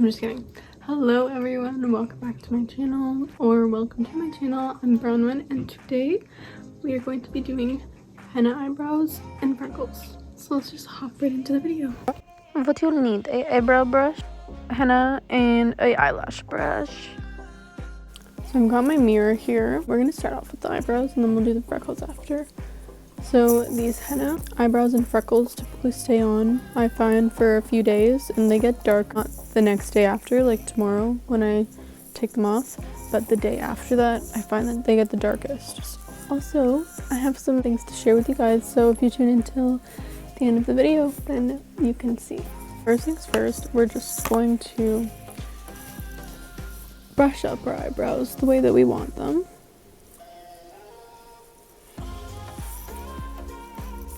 I'm just kidding. Hello everyone, welcome back to my channel, or welcome to my channel. I'm b.rxnwyn, and today we are going to be doing henna eyebrows and freckles. So let's just hop right into the video. What you'll need: a eyebrow brush, henna, and a eyelash brush. So I've got my mirror here. We're gonna start off with the eyebrows and then we'll do the freckles after. So these henna eyebrows and freckles typically stay on, I find, for a few days, and they get dark not the next day after, like tomorrow when I take them off, but the day after that I find that they get the darkest. Also, I have some things to share with you guys, so if you tune in till the end of the video, then you can see. First things first, we're just going to brush up our eyebrows the way that we want them.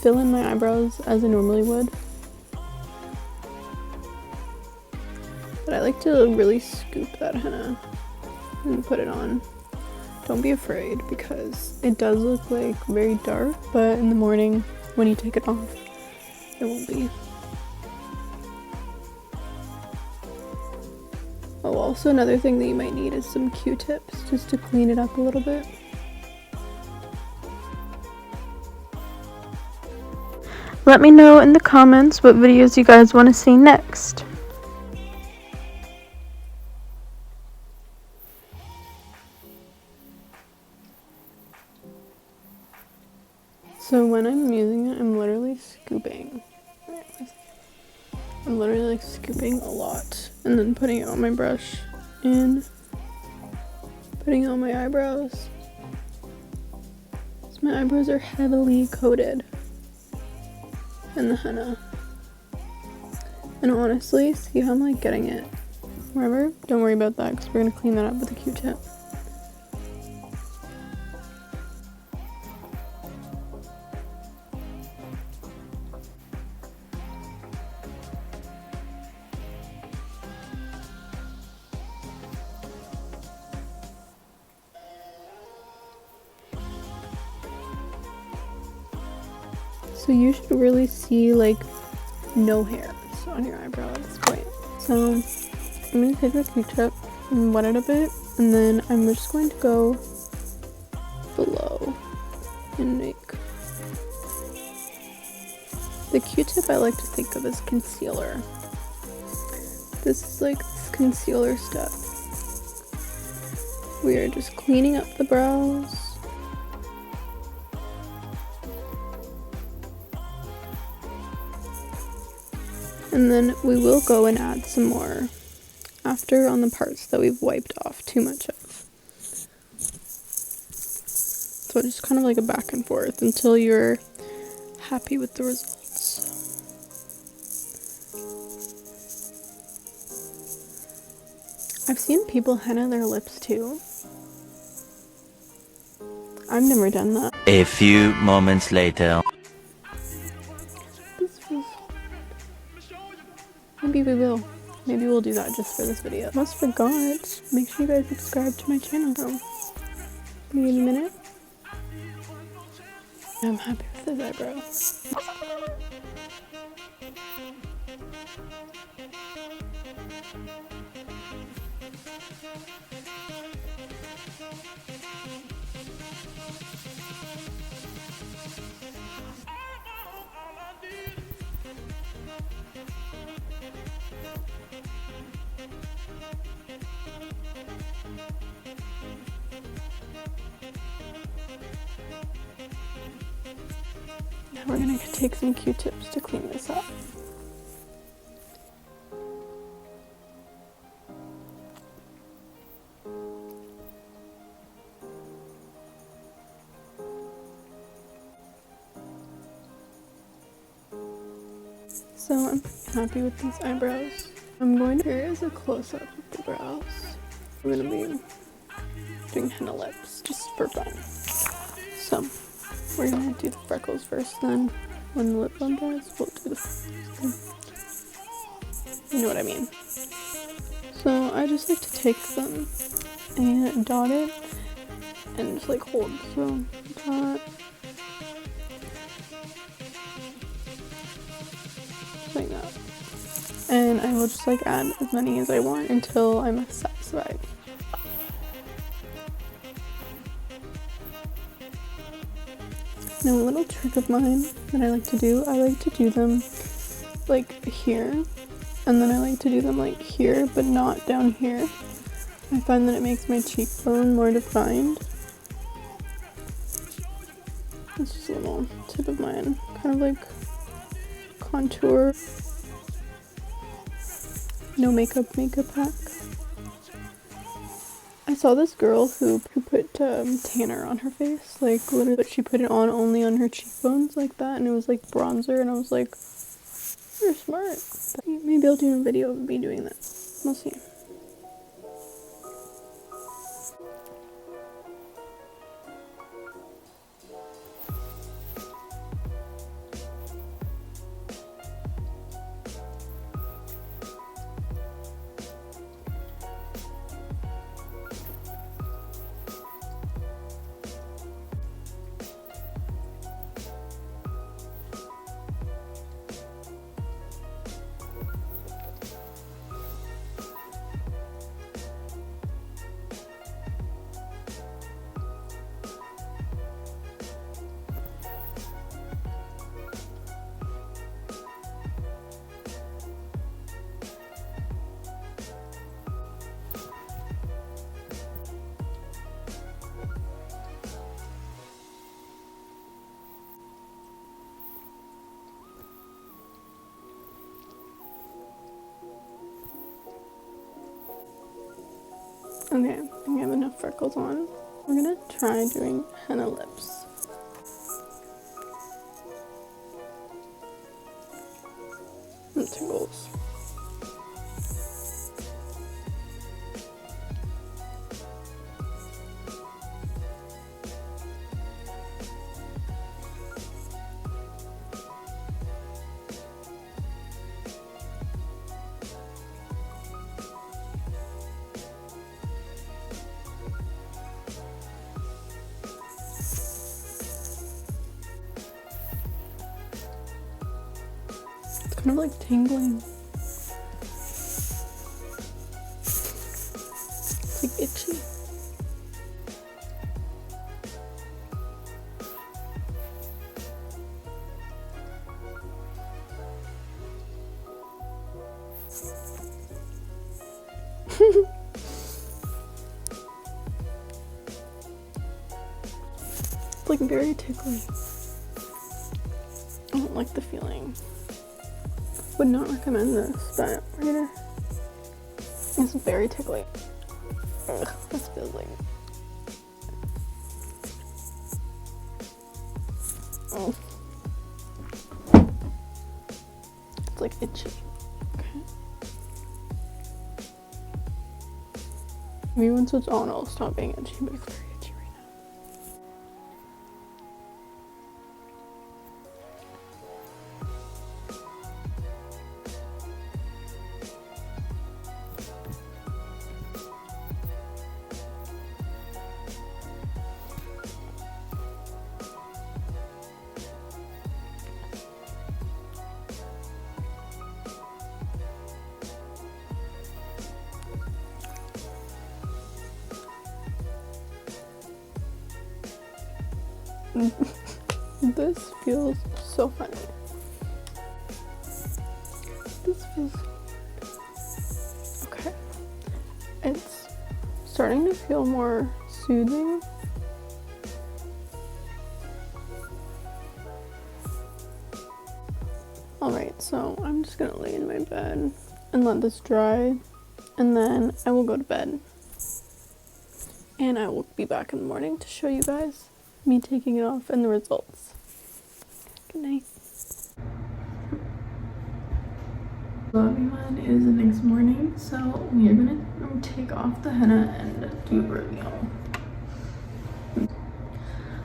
Fill in my eyebrows as I normally would. But I like to really scoop that henna and put it on. Don't be afraid because it does look like very dark, but in the morning when you take it off, it won't be. Oh, also another thing that you might need is some Q-tips just to clean it up a little bit. Let me know in the comments what videos you guys want to see next. So when I'm using it, I'm literally scooping. I'm literally like scooping a lot and then putting it on my brush and putting it on my eyebrows. So my eyebrows are heavily coated in the henna. And honestly, see how I'm like getting it wherever? Don't worry about that because we're going to clean that up with a Q-tip. So you should really see like no hairs on your eyebrow at this point. So I'm going to take a Q-tip and wet it a bit, and then I'm just going to go below and make the Q-tip. I like to think of as concealer. This is like this concealer step. We are just cleaning up the brows. And then we will go and add some more after on the parts that we've wiped off too much of. So just kind of like a back and forth until you're happy with the results. I've seen people henna their lips too. I've never done that. A few moments later. Maybe we will. Maybe we'll do that just for this video. Almost forgot. Make sure you guys subscribe to my channel. Give me a minute. I'm happy with this eyebrow. Now we're gonna take some Q-tips to clean this up. So I'm happy with these eyebrows. Here is a close-up of the brows. We're gonna be doing henna lips just for fun. So we're gonna do the freckles first, then when the lip balm dries, we'll do the, you know what I mean. So I just like to take them and dot it and just like hold. So dot, like that. And then I will just like add as many as I want until I'm satisfied. Now a little trick of mine that I like to do, I like to do them like here, and then I like to do them like here, but not down here. I find that it makes my cheekbone more defined. It's just a little tip of mine, kind of like contour. No makeup hack. I saw this girl who put tanner on her face, like literally, but she put it on only on her cheekbones like that, and it was like bronzer, and I was like, you're smart. But maybe I'll do a video of me doing that. We'll see. Okay, I think I have enough freckles on. We're gonna try doing henna lips. And tickles. Kind of like tingling. It's like itchy. It's like very tickly. I don't like the feeling. Would not recommend this, but we're gonna. It's very tickly. Ugh, this feels like. Oh. It's like itchy. Okay. Maybe once it's on, it'll stop being itchy, but it's very itchy right now. This feels so funny. This feels okay. It's starting to feel more soothing. Alright, so I'm just gonna lay in my bed and let this dry, and then I will go to bed. And I will be back in the morning to show you guys me taking it off and the results. Good night. Hello everyone, it is the next morning, so we are gonna take off the henna and do a reveal.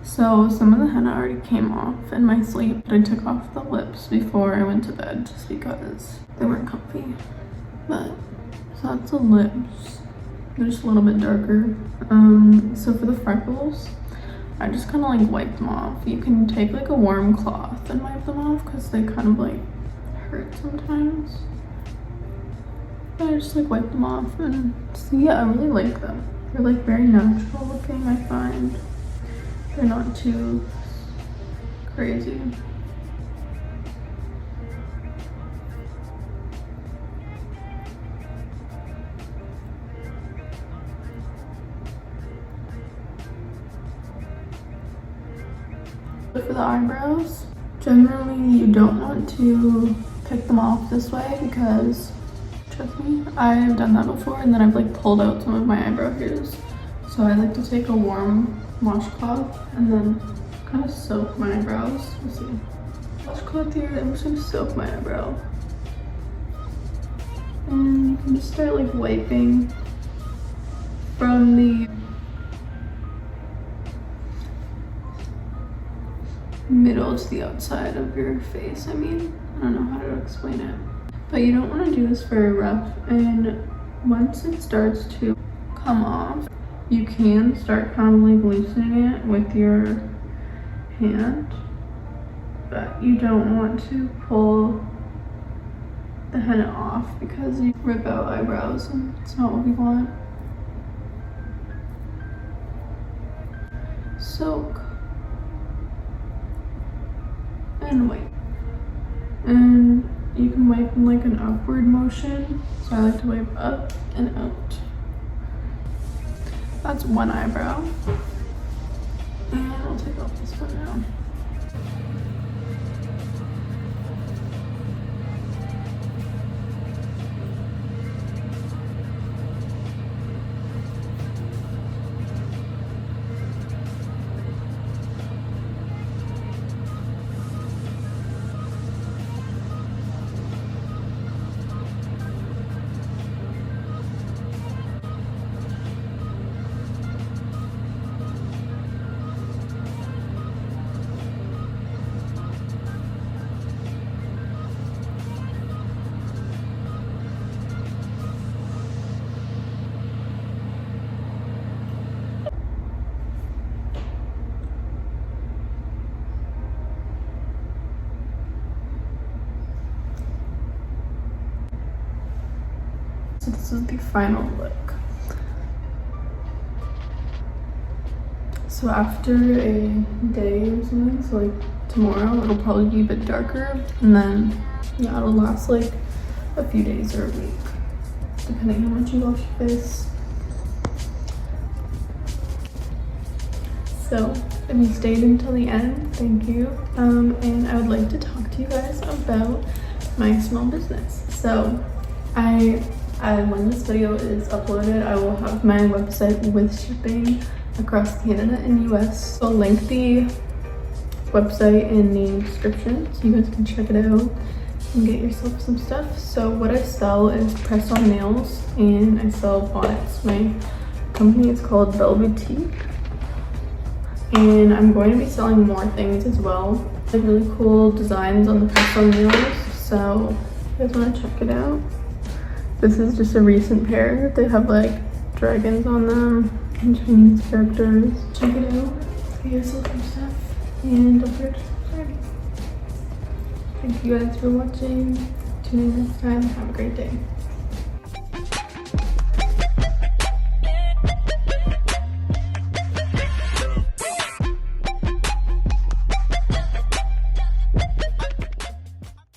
So some of the henna already came off in my sleep, but I took off the lips before I went to bed just because they weren't comfy. But so that's the lips. They're just a little bit darker. So for the freckles, I just kind of like wipe them off. You can take like a warm cloth and wipe them off because they kind of like hurt sometimes. I just like wipe them off and see. Yeah, I really like them. They're like very natural looking, I find. They're not too crazy. For the eyebrows, generally you don't want to pick them off this way because, trust me, I've done that before and then I've like pulled out some of my eyebrow hairs. So I like to take a warm washcloth and then kind of soak my eyebrows. Let's see. Washcloth here, I'm just gonna soak my eyebrow. And you can just start like wiping from the middle to the outside of your face. I mean, I don't know how to explain it. But you don't want to do this very rough, and once it starts to come off, you can start kind of like loosening it with your hand, but you don't want to pull the henna off because you rip out eyebrows and it's not what we want. Soak and wipe, and you can wipe in like an upward motion, so I like to wipe up and out. That's one eyebrow, and I'll take off this one now. So this is the final look. So after a day or something, so like tomorrow, it'll probably be a bit darker, and then yeah, it'll last like a few days or a week, depending how much you wash your face. So if you stayed until the end, thank you. And I would like to talk to you guys about my small business. So when this video is uploaded, I will have my website with shipping across Canada and US. So I'll link the website in the description so you guys can check it out and get yourself some stuff. So what I sell is press-on nails, and I sell bonnets. My company is called Velvetique, and I'm going to be selling more things as well, like really cool designs on the press-on nails. So if you guys want to check it out. This is just a recent pair. They have like dragons on them and Chinese characters. Check it out. Get yourself some stuff, and don't forget to subscribe. Thank you guys for watching. Tune in next time. Have a great day.